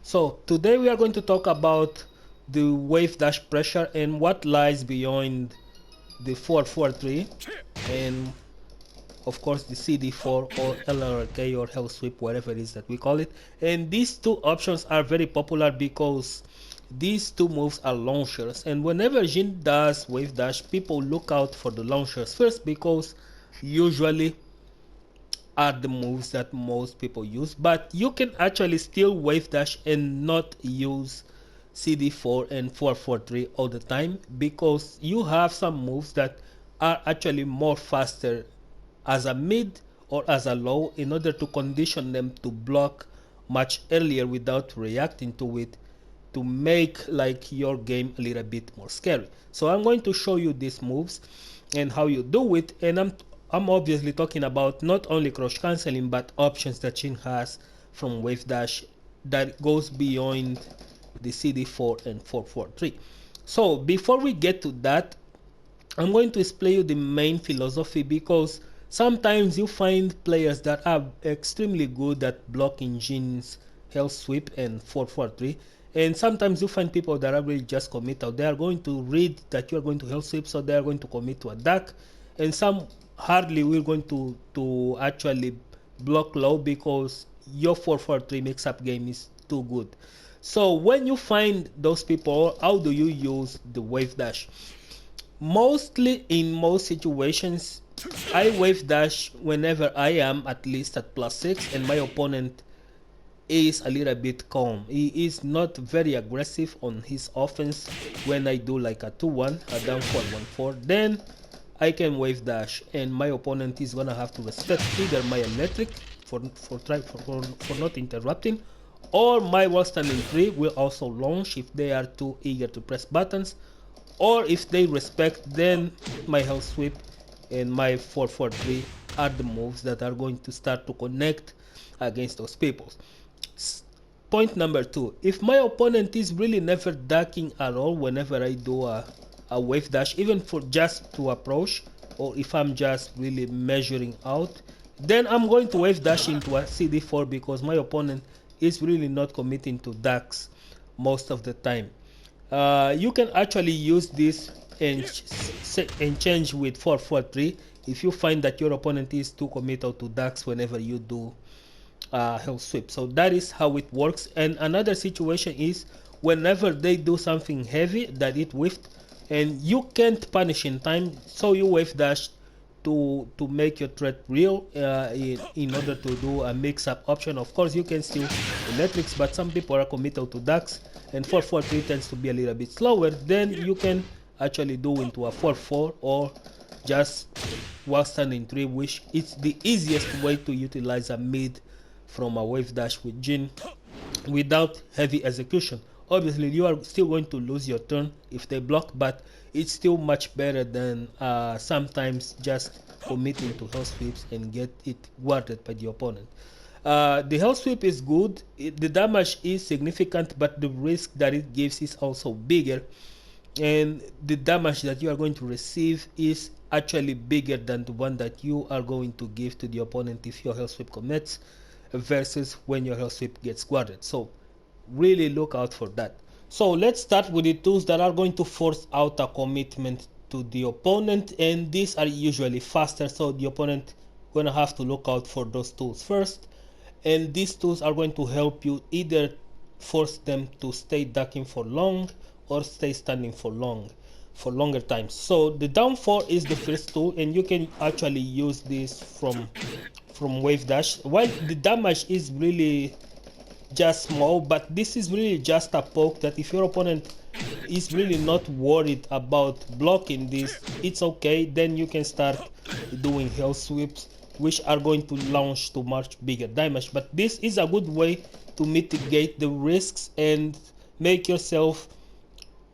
So today we are going to talk about the wave dash pressure and what lies beyond the 443 and of course the CD4 or LRK or Hell Sweep, whatever it is that we call it. And these two options are very popular because these two moves are launchers, and whenever Jin does wave dash, people look out for the launchers first because usually are the moves that most people use, but you can actually still wave dash and not use CD4 and 443 all the time because you have some moves that are actually more faster as a mid or as a low in order to condition them to block much earlier without reacting to it, to make like your game a little bit more scary. So I'm going to show you these moves and how you do it, and I'm obviously talking about not only cross cancelling but options that Shin has from Wavedash that goes beyond the CD4 and 443. So before we get to that, I'm going to explain you the main philosophy because sometimes you find players that are extremely good at blocking Jin's Hell Sweep and 443, and sometimes you find people that are really just committal. They are going to read that you are going to Hell Sweep, so they are going to commit to attack, and some hardly will going to actually block low because your 443 mix-up game is too good. So when you find those people, how do you use the wave dash? Mostly in most situations, I wave dash whenever I am at least at +6 and my opponent is a little bit calm. He is not very aggressive on his offense. When I do like a 2-1, a down 4-1-4, then I can wave dash and my opponent is gonna have to respect either my electric for not interrupting, or my wall standing 3 will also launch if they are too eager to press buttons, or if they respect, then my Hell Sweep and my 443 are the moves that are going to start to connect against those people. Point number 2, if my opponent is really never ducking at all whenever I do a wave dash, even for just to approach, or if I'm just really measuring out, then I'm going to wave dash into a CD4 because my opponent is really not committing to ducks most of the time. You can actually use this and change with 443 if you find that your opponent is too committal to ducks whenever you do Hell Sweep. So that is how it works. And another situation is whenever they do something heavy that it whiffed and you can't punish in time, so you wave dash to make your threat real in order to do a mix-up option. Of course, you can still electrics, but some people are committed to ducks, and 443 tends to be a little bit slower. Then you can actually do into a 4-4 or just wall standing 3, which is the easiest way to utilize a mid from a wave dash with Jin without heavy execution. Obviously, you are still going to lose your turn if they block, but it's still much better than sometimes just committing to Hell Sweeps and get it warded by the opponent. The Hell Sweep is good, the damage is significant, but the risk that it gives is also bigger, and the damage that you are going to receive is actually bigger than the one that you are going to give to the opponent if your Hell Sweep commits versus when your Hell Sweep gets guarded. So really look out for that. So let's start with the tools that are going to force out a commitment to the opponent, and these are usually faster, so the opponent gonna have to look out for those tools first, and these tools are going to help you either force them to stay ducking for long or stay standing for longer times. So the down 4 is the first tool, and you can actually use this from wave dash. While the damage is really just small, but this is really just a poke that if your opponent is really not worried about blocking this, it's okay. Then you can start doing Hell Sweeps, which are going to launch to much bigger damage. But this is a good way to mitigate the risks and make yourself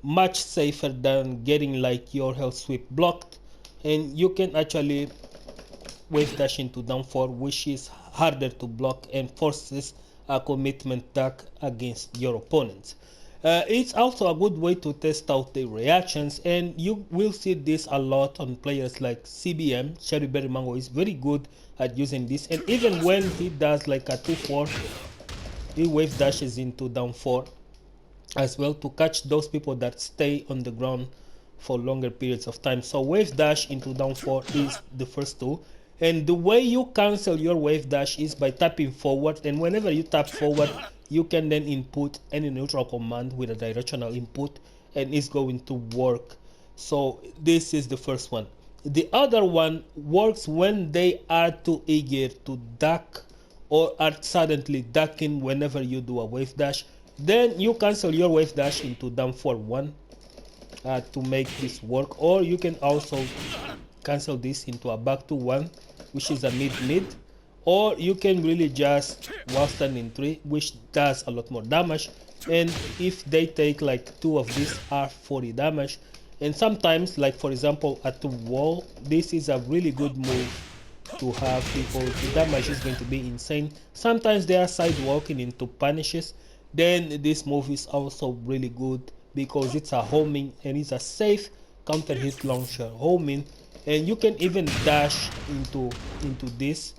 much safer than getting like your Hell Sweep blocked, and you can actually wave dash into down 4, which is harder to block and forces a commitment duck against your opponents. It's also a good way to test out the reactions, and you will see this a lot on players like CBM. Cherry Berry Mango is very good at using this, and even when he does like a 2-4 he wave dashes into down 4 as well to catch those people that stay on the ground for longer periods of time. So wave dash into down 4 is the first two, and the way you cancel your wave dash is by tapping forward, and whenever you tap forward you can then input any neutral command with a directional input and it's going to work. So this is the first one. The other one works when they are too eager to duck or are suddenly ducking whenever you do a wave dash. Then you cancel your wave dash into down 4-1 to make this work, or you can also cancel this into a back to 1, which is a mid, or you can really just while standing 3, which does a lot more damage, and if they take like 2 of these are 40 damage. And sometimes, like for example at the wall, this is a really good move to have people. The damage is going to be insane. Sometimes they are sidewalking into punishes, then this move is also really good because it's a homing and it's a safe counter hit launcher homing, and you can even dash into this,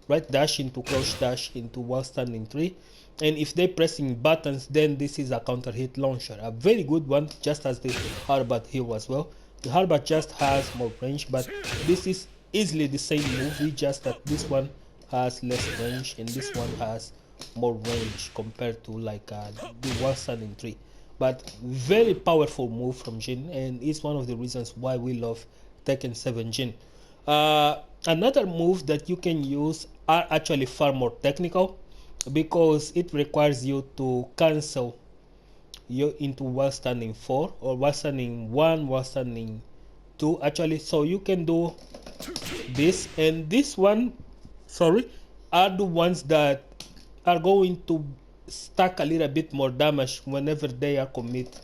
right? Dash into crouch dash into while standing 3, and if they're pressing buttons, then this is a counter hit launcher, a very good one, just as the Harbat here as well. The Harbat just has more range, but this is easily the same move, it's just that this one has less range and this one has more range compared to like the while standing 3. But very powerful move from Jin, and it's one of the reasons why we love Tekken 7 Jin. Another move that you can use are actually far more technical because it requires you to cancel you into while standing 4 or while standing 1, while standing 2 actually. So you can do this and this one, sorry, are the ones that are going to stack a little bit more damage whenever they are commit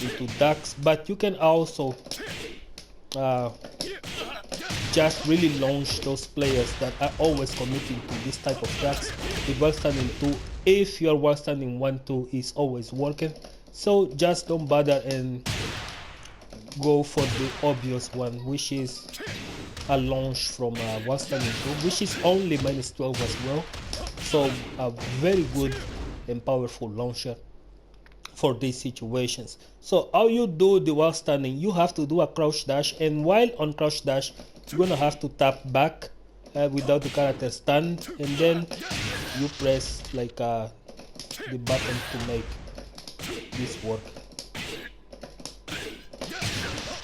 into ducks, but you can also just really launch those players that are always committing to this type of tracks with while standing 2 if your while standing 1-2 is always working. So just don't bother and go for the obvious one, which is a launch from while standing 2, which is only -12 as well. So a very good and powerful launcher for these situations. So how you do the while standing, you have to do a crouch dash, and while on crouch dash you're gonna have to tap back without the character stand, and then you press like the button to make this work.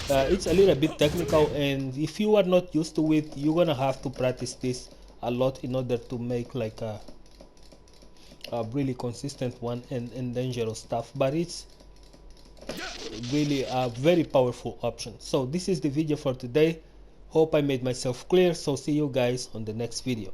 It's a little bit technical, and if you are not used to it, you're gonna have to practice this a lot in order to make like a really consistent one and dangerous stuff, but it's really a very powerful option. So this is the video for today. Hope I made myself clear, so see you guys on the next video.